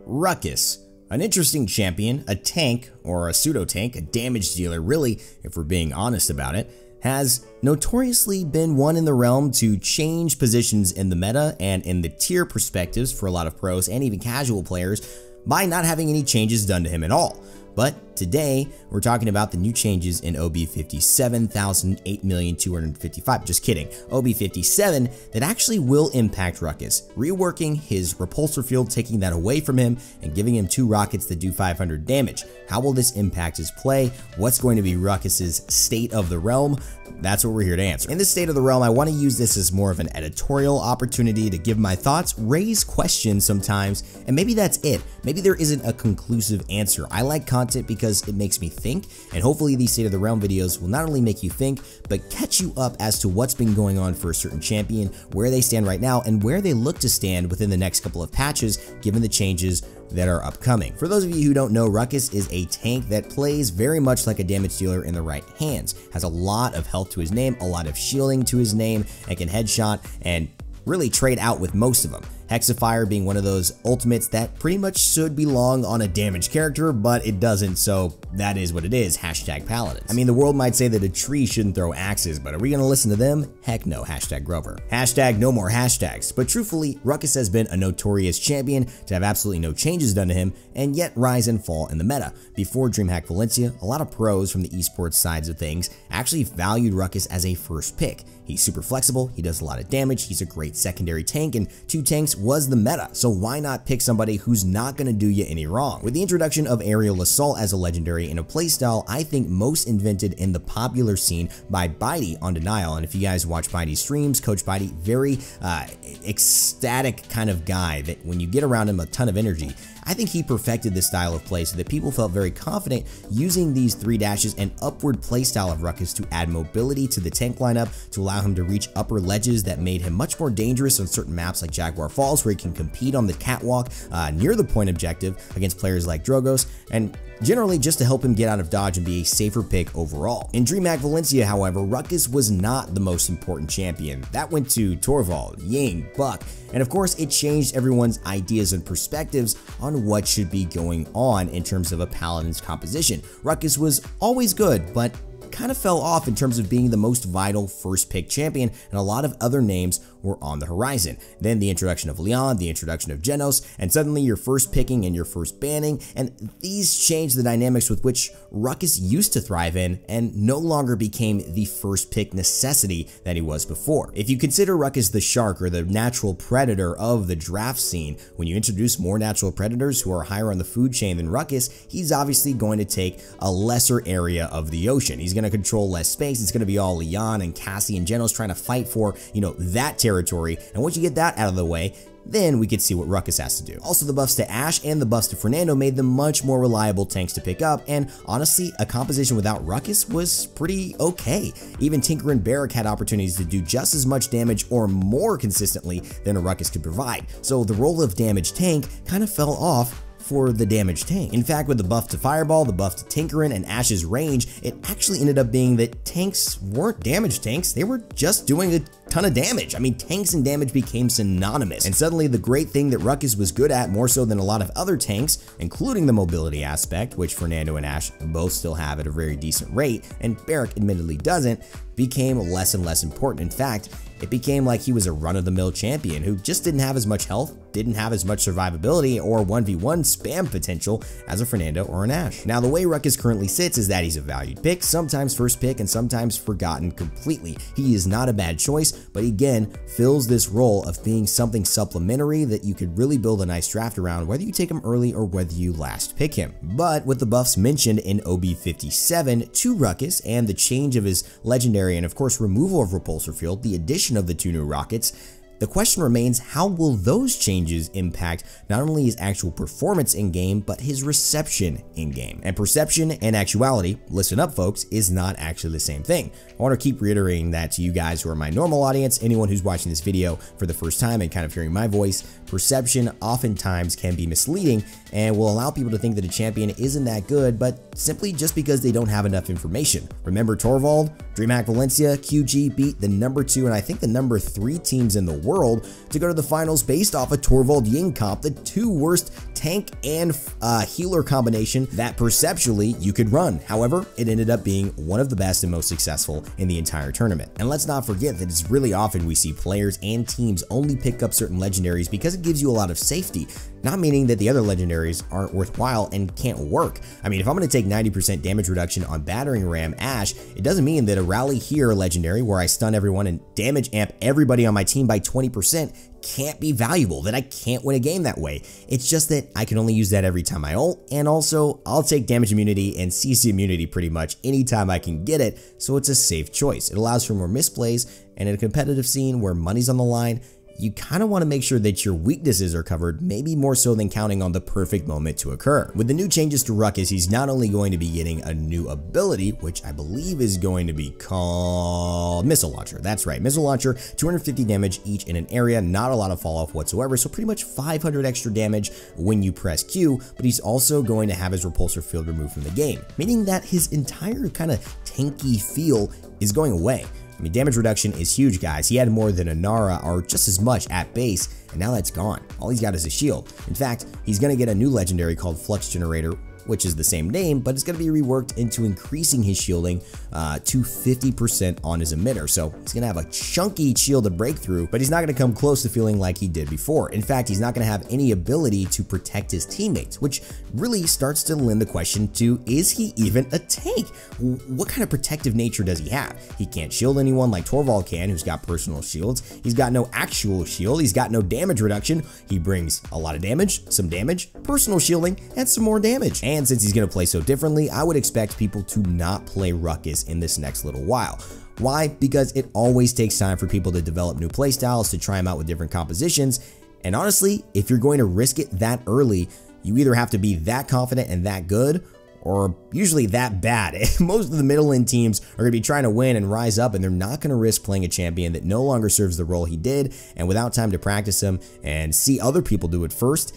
Ruckus. An interesting champion, a tank, or a pseudo-tank, a damage dealer really, if we're being honest about it, has notoriously been one in the realm to change positions in the meta and in the tier perspectives for a lot of pros and even casual players by not having any changes done to him at all. But today, we're talking about the new changes in OB57 8,255,000, just kidding, OB57 that actually will impact Ruckus, reworking his repulsor field, taking that away from him and giving him 2 rockets that do 500 damage. How will this impact his play? What's going to be Ruckus's state of the realm? That's what we're here to answer. In this state of the realm, I want to use this as more of an editorial opportunity to give my thoughts, raise questions sometimes, and maybe that's it. Maybe there isn't a conclusive answer. I like content because it makes me think, and hopefully these State of the Realm videos will not only make you think, but catch you up as to what's been going on for a certain champion, where they stand right now, and where they look to stand within the next couple of patches, given the changes that are upcoming. For those of you who don't know, Ruckus is a tank that plays very much like a damage dealer in the right hands, has a lot of health to his name, a lot of shielding to his name, and can headshot and really trade out with most of them. Hexafire being one of those ultimates that pretty much should belong on a damaged character, but it doesn't, so that is what it is, hashtag Paladins. I mean, the world might say that a tree shouldn't throw axes, but are we gonna listen to them? Heck no, hashtag Grover. Hashtag no more hashtags. But truthfully, Ruckus has been a notorious champion to have absolutely no changes done to him, and yet rise and fall in the meta. Before DreamHack Valencia, a lot of pros from the esports sides of things actually valued Ruckus as a first pick. He's super flexible, he does a lot of damage, he's a great secondary tank, and 2 tanks was the meta, so why not pick somebody who's not going to do you any wrong? With the introduction of Aerial Assault as a legendary in a playstyle I think most invented in the popular scene by Bitey on Denial, and if you guys watch Bitey's streams, Coach Bitey, very ecstatic kind of guy that when you get around him, a ton of energy. I think he perfected this style of play so that people felt very confident using these 3 dashes and upward playstyle of Ruckus to add mobility to the tank lineup, to allow him to reach upper ledges that made him much more dangerous on certain maps like Jaguar Falls, where he can compete on the catwalk near the point objective against players like Drogos, and generally just to help him get out of dodge and be a safer pick overall. In DreamHack Valencia, however, Ruckus was not the most important champion. That went to Torvald, Ying, Buck, and of course it changed everyone's ideas and perspectives on what should be going on in terms of a Paladin's composition. Ruckus was always good, but kind of fell off in terms of being the most vital first pick champion, and a lot of other names were on the horizon. Then the introduction of Leon, the introduction of Genos, and suddenly your first picking and your first banning, and these changed the dynamics with which Ruckus used to thrive in and no longer became the first pick necessity that he was before. If you consider Ruckus the shark or the natural predator of the draft scene, when you introduce more natural predators who are higher on the food chain than Ruckus, he's obviously going to take a lesser area of the ocean. He's going to control less space. It's going to be all Leon and Cassie and Genos trying to fight for, that territory. And once you get that out of the way, then we could see what Ruckus has to do. Also, the buffs to Ashe and the buffs to Fernando made them much more reliable tanks to pick up, and honestly, a composition without Ruckus was pretty okay. Even Tinker and Barrack had opportunities to do just as much damage or more consistently than a Ruckus could provide, so the role of damage tank kind of fell off for the damage tank. In fact, with the buff to Fireball, the buff to Tinkerin, and Ashe's range, it actually ended up being that tanks weren't damage tanks, they were just doing a ton of damage. I mean, tanks and damage became synonymous, and suddenly the great thing that Ruckus was good at more so than a lot of other tanks, including the mobility aspect, which Fernando and Ashe both still have at a very decent rate, and Barrack admittedly doesn't, became less and less important. In fact, it became like he was a run-of-the-mill champion who just didn't have as much health, didn't have as much survivability or 1v1 spam potential as a Fernando or an Ashe. Now, the way Ruckus currently sits is that he's a valued pick, sometimes first pick, and sometimes forgotten completely. He is not a bad choice, but again, fills this role of being something supplementary that you could really build a nice draft around, whether you take him early or whether you last pick him. But with the buffs mentioned in OB57 to Ruckus and the change of his legendary and of course removal of repulsor field, the addition of the 2 new rockets, the question remains, how will those changes impact not only his actual performance in-game, but his reception in-game? And perception and actuality, listen up folks, is not actually the same thing. I want to keep reiterating that to you guys who are my normal audience, anyone who's watching this video for the first time and kind of hearing my voice. Perception oftentimes can be misleading and will allow people to think that a champion isn't that good, but simply just because they don't have enough information. Remember Torvald, DreamHack Valencia, QG beat the number 2 and I think the number 3 teams in the world to go to the finals based off a Torvald Ying comp, the 2 worst tank and healer combination that perceptually you could run. However, it ended up being one of the best and most successful in the entire tournament. And let's not forget that it's really often we see players and teams only pick up certain legendaries because it gives you a lot of safety, not meaning that the other legendaries aren't worthwhile and can't work. I mean, if I'm going to take 90% damage reduction on Battering Ram Ashe, it doesn't mean that a Rally Here legendary where I stun everyone and damage amp everybody on my team by 20% can't be valuable, that I can't win a game that way. It's just that I can only use that every time I ult, and also I'll take damage immunity and CC immunity pretty much anytime I can get it, so it's a safe choice. It allows for more misplays, and in a competitive scene where money's on the line, you kind of want to make sure that your weaknesses are covered, maybe more so than counting on the perfect moment to occur. With the new changes to Ruckus, he's not only going to be getting a new ability, which I believe is going to be called Missile Launcher. That's right, Missile Launcher, 250 damage each in an area, not a lot of fall off whatsoever, so pretty much 500 extra damage when you press Q, but he's also going to have his repulsor field removed from the game, meaning that his entire kind of tanky feel is going away. I mean, damage reduction is huge, guys. He had more than a Nara, or just as much at base, and now that's gone. All he's got is a shield. In fact, he's going to get a new legendary called Flux Generator, which is the same name, but it's going to be reworked into increasing his shielding to 50% on his emitter. So he's going to have a chunky shield to break through, but he's not going to come close to feeling like he did before. In fact, he's not going to have any ability to protect his teammates, which really starts to lend the question to, is he even a tank? What kind of protective nature does he have? He can't shield anyone like Torvald can, who's got personal shields. He's got no actual shield. He's got no damage reduction. He brings a lot of damage, some damage, personal shielding, and some more damage. And since he's going to play so differently, I would expect people to not play Ruckus in this next little while. Why? Because it always takes time for people to develop new playstyles, to try them out with different compositions, and honestly, if you're going to risk it that early, you either have to be that confident and that good, or usually that bad. Most of the middle end teams are going to be trying to win and rise up, and they're not going to risk playing a champion that no longer serves the role he did, and without time to practice him and see other people do it first,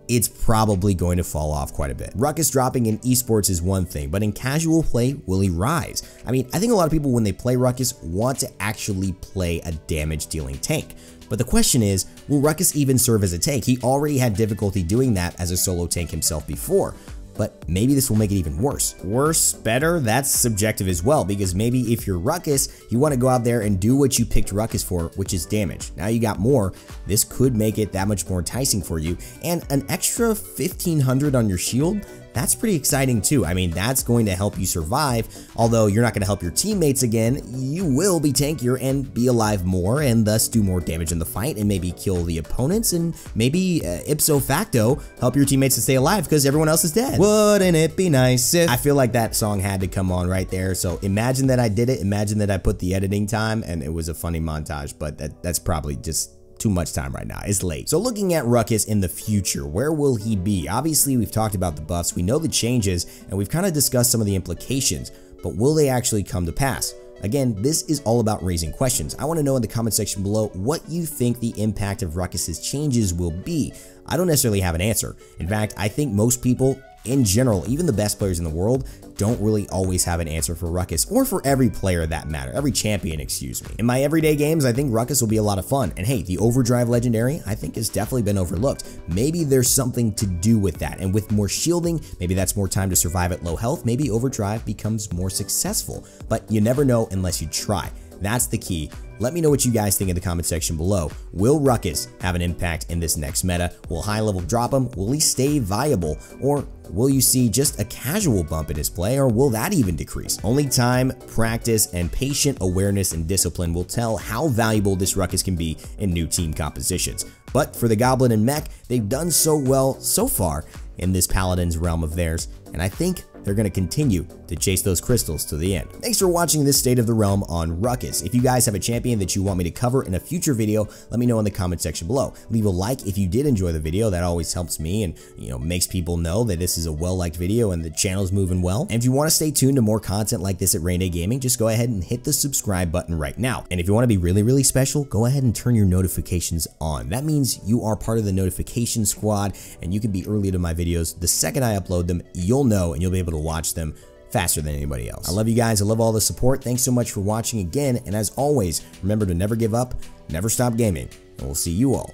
it's probably going to fall off quite a bit. Ruckus dropping in esports is one thing, but in casual play, will he rise? I mean, I think a lot of people when they play Ruckus want to actually play a damage dealing tank. But the question is, will Ruckus even serve as a tank? He already had difficulty doing that as a solo tank himself before. But maybe this will make it even worse. Worse, better, that's subjective as well, because maybe if you're Ruckus, you want to go out there and do what you picked Ruckus for, which is damage. Now you got more, this could make it that much more enticing for you, and an extra 1500 on your shield, that's pretty exciting too. I mean, that's going to help you survive, although you're not going to help your teammates again. You will be tankier and be alive more, and thus do more damage in the fight, and maybe kill the opponents, and maybe ipso facto help your teammates to stay alive because everyone else is dead. Wouldn't it be nice if... I feel like that song had to come on right there, so imagine that I did it, imagine that I put the editing time, and it was a funny montage, but that's probably just too much time right now. It's late. So looking at Ruckus in the future, where will he be? Obviously, we've talked about the buffs, we know the changes, and we've kind of discussed some of the implications, but will they actually come to pass? Again, this is all about raising questions. I want to know in the comment section below what you think the impact of Ruckus's changes will be. I don't necessarily have an answer. In fact, I think most people in general, even the best players in the world, don't really always have an answer for Ruckus, or for every player that matter, every champion, excuse me. In my everyday games, I think Ruckus will be a lot of fun, and hey, the Overdrive legendary, I think has definitely been overlooked. Maybe there's something to do with that, and with more shielding, maybe that's more time to survive at low health, maybe Overdrive becomes more successful, but you never know unless you try. That's the key. Let me know what you guys think in the comment section below. Will Ruckus have an impact in this next meta? Will high level drop him? Will he stay viable? Or will you see just a casual bump in his play, or will that even decrease? Only time, practice, and patient awareness and discipline will tell how valuable this Ruckus can be in new team compositions. But for the Goblin and Mech, they've done so well so far in this Paladins realm of theirs, and I think they're going to continue to chase those crystals to the end. Thanks for watching this State of the Realm on Ruckus. If you guys have a champion that you want me to cover in a future video, let me know in the comment section below. Leave a like if you did enjoy the video. That always helps me and, makes people know that this is a well-liked video and the channel's moving well. And if you want to stay tuned to more content like this at Raynday Gaming, just go ahead and hit the subscribe button right now. And if you want to be really, really special, go ahead and turn your notifications on. That means you are part of the notification squad and you can be early to my videos. The second I upload them, you'll know and you'll be able to watch them faster than anybody else. I love you guys. I love all the support. Thanks so much for watching again. And as always, remember to never give up, never stop gaming, and we'll see you all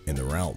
in the realm.